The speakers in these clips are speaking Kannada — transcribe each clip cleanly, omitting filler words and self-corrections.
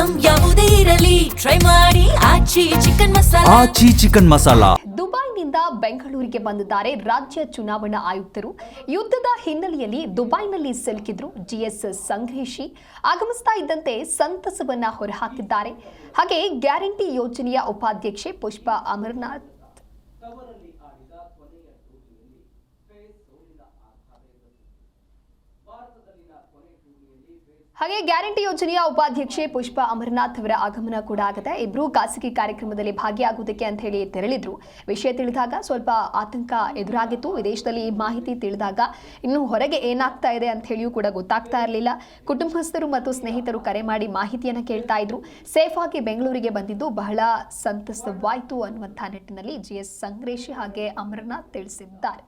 ಐಟಂ ಯಾವುದೇ ಇರಲಿ ಟ್ರೈ ಮಾಡಿ ಆಚಿ ಚಿಕನ್ ಮಸಾಲಾ. ದುಬೈನಿಂದ ಬೆಂಗಳೂರಿಗೆ ಬಂದಿದ್ದಾರೆ ರಾಜ್ಯ ಚುನಾವಣಾ ಆಯುಕ್ತರು. ಯುದ್ಧದ ಹಿನ್ನೆಲೆಯಲ್ಲಿ ದುಬೈನಲ್ಲಿ ಸಿಲುಕಿದ್ರು ಜಿಎಸ್ ಸಂಗ್ರೇಶಿ. ಆಗಮಿಸ್ತಾ ಇದ್ದಂತೆ ಸಂತಸವನ್ನ ಹೊರಹಾಕಿದ್ದಾರೆ. ಹಾಗೆ ಗ್ಯಾರಂಟಿ ಯೋಜನೆಯ ಉಪಾಧ್ಯಕ್ಷೆ ಪುಷ್ಪಾ ಅಮರನಾಥ್ ಅವರ ಆಗಮನ ಕೂಡ ಆಗಿದೆ. ಇಬ್ರು ಖಾಸಗಿ ಕಾರ್ಯಕ್ರಮದಲ್ಲಿ ಭಾಗಿಯಾಗುವುದಕ್ಕೆ ಅಂತ ಹೇಳಿ ತೆರಳಿದ್ರು. ವಿಷಯ ತಿಳಿದಾಗ ಸ್ವಲ್ಪ ಆತಂಕ ಎದುರಾಗಿತ್ತು. ವಿದೇಶದಲ್ಲಿ ಈ ಮಾಹಿತಿ ತಿಳಿದಾಗ ಇನ್ನು ಹೊರಗೆ ಏನಾಗ್ತಾ ಇದೆ ಅಂತ ಹೇಳಿಯೂ ಕೂಡ ಗೊತ್ತಾಗ್ತಾ ಇರಲಿಲ್ಲ. ಕುಟುಂಬಸ್ಥರು ಮತ್ತು ಸ್ನೇಹಿತರು ಕರೆ ಮಾಡಿ ಮಾಹಿತಿಯನ್ನ ಕೇಳ್ತಾ ಇದ್ರು. ಸೇಫ್ ಆಗಿ ಬೆಂಗಳೂರಿಗೆ ಬಂದಿದ್ದು ಬಹಳ ಸಂತಸವಾಯಿತು ಅನ್ನುವಂಥ ನಿಟ್ಟಿನಲ್ಲಿ ಜಿಎಸ್ ಸಂಗ್ರೇಶಿ ಹಾಗೆ ಅಮರನಾಥ್ ತಿಳಿಸಿದ್ದಾರೆ.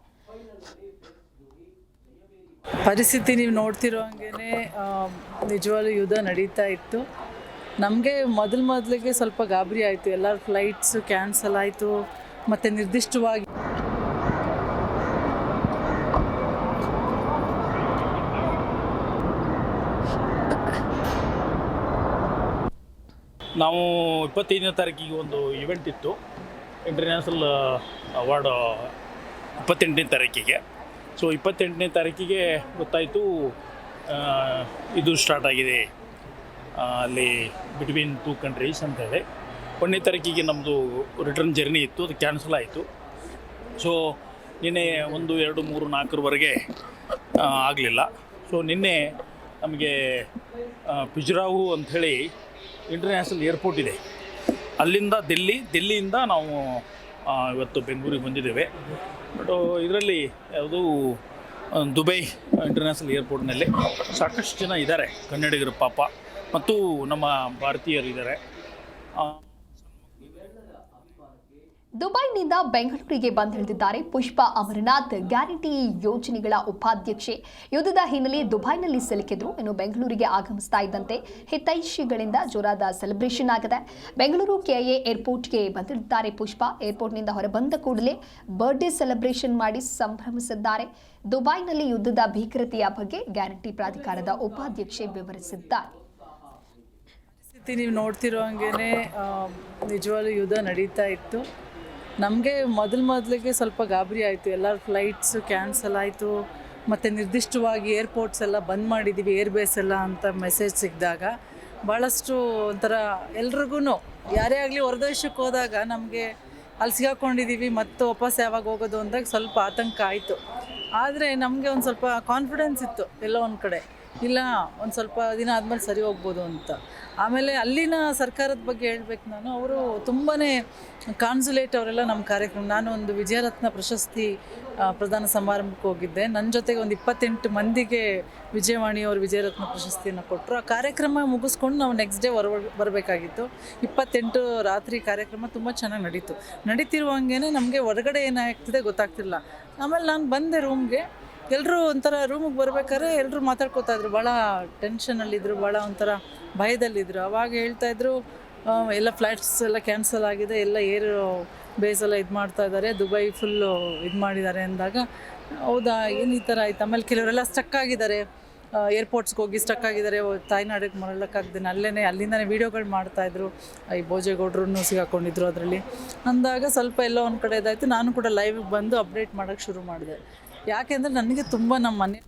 ಪರಿಸ್ಥಿತಿ ನೀವು ನೋಡ್ತಿರೋ ಹಂಗೆ ನಿಜವಾಗ್ಲೂ ಯುದ್ಧ ನಡೀತಾ ಇತ್ತು. ನಮಗೆ ಮೊದಲಿಗೆ ಸ್ವಲ್ಪ ಗಾಬರಿ ಆಯಿತು. ಎಲ್ಲ ಫ್ಲೈಟ್ಸ್ ಕ್ಯಾನ್ಸಲ್ ಆಯಿತು. ಮತ್ತು ನಿರ್ದಿಷ್ಟವಾಗಿ ನಾವು 25ನೇ ತಾರೀಕಿಗೆ ಒಂದು ಇವೆಂಟ್ ಇತ್ತು, ಇಂಟರ್ನ್ಯಾಷನಲ್ ಅವಾರ್ಡ್ 28ನೇ ತಾರೀಕಿಗೆ. ಸೊ 28ನೇ ತಾರೀಕಿಗೆ ಗೊತ್ತಾಯಿತು ಇದು ಸ್ಟಾರ್ಟ್ ಆಗಿದೆ ಅಲ್ಲಿ ಬಿಟ್ವೀನ್ 2 ಕಂಟ್ರೀಸ್ ಅಂತೇಳಿ. 1ನೇ ತಾರೀಕಿಗೆ ನಮ್ಮದು ರಿಟರ್ನ್ ಜರ್ನಿ ಇತ್ತು, ಅದು ಕ್ಯಾನ್ಸಲ್ ಆಯಿತು. ಸೊ ನಿನ್ನೆ 1, 2, 3, 4ವರೆಗೆ ಆಗಲಿಲ್ಲ. ಸೊ ನಿನ್ನೆ ನಮಗೆ ಪುಜರಾವು ಅಂಥೇಳಿ ಇಂಟರ್ನ್ಯಾಷನಲ್ ಏರ್ಪೋರ್ಟ್ ಇದೆ, ಅಲ್ಲಿಂದ ದಿಲ್ಲಿಯಿಂದ ನಾವು ಇವತ್ತು ಬೆಂಗಳೂರಿಗೆ ಬಂದಿದ್ದೇವೆ. ಬಟ್ ಇದರಲ್ಲಿ ಯಾವುದು ದುಬೈ ಇಂಟರ್ನ್ಯಾಷನಲ್ ಏರ್ಪೋರ್ಟ್ನಲ್ಲಿ ಸಾಕಷ್ಟು ಜನ ಇದ್ದಾರೆ, ಕನ್ನಡಿಗರು ಪಾಪ, ಮತ್ತು ನಮ್ಮ ಭಾರತೀಯರು ಇದ್ದಾರೆ. ದುಬೈನಿಂದ ಬೆಂಗಳೂರಿಗೆ ಬಂದಿಳಿದಿದ್ದಾರೆ ಪುಷ್ಪಾ ಅಮರನಾಥ್, ಗ್ಯಾರಂಟಿ ಯೋಜನೆಗಳ ಉಪಾಧ್ಯಕ್ಷೆ. ಯುದ್ಧದ ಹಿನ್ನೆಲೆ ದುಬೈನಲ್ಲಿ ಸಿಲುಕಿದ್ರು. ಇನ್ನು ಬೆಂಗಳೂರಿಗೆ ಆಗಮಿಸ್ತಾ ಇದ್ದಂತೆ ಹಿತೈಷಿಗಳಿಂದ ಜೋರಾದ ಸೆಲೆಬ್ರೇಷನ್ ಆಗಿದೆ. ಬೆಂಗಳೂರು ಕೆಐಎ ಏರ್ಪೋರ್ಟ್ಗೆ ಬಂದಿಳಿದಿದ್ದಾರೆ ಪುಷ್ಪಾ. ಏರ್ಪೋರ್ಟ್ನಿಂದ ಹೊರಬಂದ ಕೂಡಲೇ ಬರ್ಡೇ ಸೆಲೆಬ್ರೇಷನ್ ಮಾಡಿ ಸಂಭ್ರಮಿಸಿದ್ದಾರೆ. ದುಬೈನಲ್ಲಿ ಯುದ್ಧದ ಭೀಕರತೆಯ ಬಗ್ಗೆ ಗ್ಯಾರಂಟಿ ಪ್ರಾಧಿಕಾರದ ಉಪಾಧ್ಯಕ್ಷೆ ವಿವರಿಸಿದ್ದಾರೆ. ನೀವು ನೋಡ್ತಿರೋ ಹಂಗೆ ನಿಜವಾಗ್ಲೂ ಯುದ್ಧ ನಡೀತಾ ಇತ್ತು. ನಮಗೆ ಮೊದಲಿಗೆ ಸ್ವಲ್ಪ ಗಾಬರಿ ಆಯಿತು. ಎಲ್ಲ ಫ್ಲೈಟ್ಸ್ ಕ್ಯಾನ್ಸಲ್ ಆಯಿತು. ಮತ್ತು ನಿರ್ದಿಷ್ಟವಾಗಿ ಏರ್ಪೋರ್ಟ್ಸ್ ಎಲ್ಲ ಬಂದ್ ಮಾಡಿದ್ದೀವಿ, ಏರ್ಬೇಸ್ ಎಲ್ಲ ಅಂತ ಮೆಸೇಜ್ ಸಿಕ್ಕಿದಾಗ ಭಾಳಷ್ಟು ಒಂಥರ ಎಲ್ರಿಗೂ, ಯಾರೇ ಆಗಲಿ ಹೊರದೇಶಕ್ಕೆ ಹೋದಾಗ ನಮಗೆ ಅಲ್ಲಿ ಸಿಗಾಕೊಂಡಿದ್ದೀವಿ, ಮತ್ತು ವಾಪಸ್ ಯಾವಾಗ ಹೋಗೋದು ಅಂದಾಗ ಸ್ವಲ್ಪ ಆತಂಕ ಆಯಿತು. ಆದರೆ ನಮಗೆ ಒಂದು ಸ್ವಲ್ಪ ಕಾನ್ಫಿಡೆನ್ಸ್ ಇತ್ತು ಎಲ್ಲೋ ಒಂದು ಕಡೆ, ಇಲ್ಲ ಒಂದು ಸ್ವಲ್ಪ ದಿನ ಆದಮೇಲೆ ಸರಿ ಹೋಗ್ಬೋದು ಅಂತ. ಆಮೇಲೆ ಅಲ್ಲಿನ ಸರ್ಕಾರದ ಬಗ್ಗೆ ಹೇಳ್ಬೇಕು ನಾನು, ಅವರು ತುಂಬಾ ಕಾನ್ಸುಲೇಟ್ ಅವರೆಲ್ಲ ನಮ್ಮ ಕಾರ್ಯಕ್ರಮ, ನಾನು ಒಂದು ವಿಜಯರತ್ನ ಪ್ರಶಸ್ತಿ ಪ್ರದಾನ ಸಮಾರಂಭಕ್ಕೆ ಹೋಗಿದ್ದೆ. ನನ್ನ ಜೊತೆಗೆ ಒಂದು 28 ಮಂದಿಗೆ ವಿಜಯವಾಣಿಯವರು ವಿಜಯರತ್ನ ಪ್ರಶಸ್ತಿಯನ್ನು ಕೊಟ್ಟರು. ಆ ಕಾರ್ಯಕ್ರಮ ಮುಗಿಸ್ಕೊಂಡು ನಾವು ನೆಕ್ಸ್ಟ್ ಡೇ ಬರಬೇಕಾಗಿತ್ತು. 28 ರಾತ್ರಿ ಕಾರ್ಯಕ್ರಮ ತುಂಬ ಚೆನ್ನಾಗಿ ನಡೀತಿರುವಂಗೆ ನಮಗೆ ಹೊರಗಡೆ ಏನಾಗ್ತಿದೆ ಗೊತ್ತಾಗ್ತಿಲ್ಲ. ಆಮೇಲೆ ನಾನು ಬಂದೆ ರೂಮ್ಗೆ. ಎಲ್ಲರೂ ಒಂಥರ ರೂಮಿಗೆ ಬರ್ಬೇಕಾದ್ರೆ ಎಲ್ಲರೂ ಮಾತಾಡ್ಕೋತಾಯಿದ್ರು, ಭಾಳ ಟೆನ್ಷನಲ್ಲಿದ್ದರು, ಭಾಳ ಒಂಥರ ಭಯದಲ್ಲಿದ್ದರು. ಅವಾಗ ಹೇಳ್ತಾಯಿದ್ರು ಎಲ್ಲ ಫ್ಲೈಟ್ಸ್ ಎಲ್ಲ ಕ್ಯಾನ್ಸಲ್ ಆಗಿದೆ, ಎಲ್ಲ ಏರ್ ಬೇಸೆಲ್ಲ ಇದು ಮಾಡ್ತಾಯಿದ್ದಾರೆ, ದುಬೈ ಫುಲ್ಲು ಇದು ಮಾಡಿದ್ದಾರೆ ಅಂದಾಗ ಹೌದಾ ಏನು ಈ ಥರ ಆಯ್ತು. ಆಮೇಲೆ ಕೆಲವರೆಲ್ಲ ಸ್ಟಕ್ ಆಗಿದ್ದಾರೆ, ಏರ್ಪೋರ್ಟ್ಸ್ಗೆ ಹೋಗಿ ಸ್ಟಕ್ ಆಗಿದ್ದಾರೆ, ತಾಯ್ನಾಡಿಗೆ ಮರಳಕ್ಕಾಗ್ದೇನೆ ಅಲ್ಲಿಂದನೇ ವೀಡಿಯೋಗಳು ಮಾಡ್ತಾಯಿದ್ರು. ಈ ಭೋಜೇಗೌಡರು ಸಿಗಾಕೊಂಡಿದ್ರು ಅದರಲ್ಲಿ ಅಂದಾಗ ಸ್ವಲ್ಪ ಎಲ್ಲೋ ಒಂದು ಕಡೆ ಇದಾಯಿತು. ನಾನು ಕೂಡ ಲೈವ್ಗೆ ಬಂದು ಅಪ್ಡೇಟ್ ಮಾಡೋಕ್ಕೆ ಶುರು ಮಾಡಿದೆ. ಯಾಕೆಂದರೆ ನನಗೆ ತುಂಬ ನಮ್ಮ ಮನೆ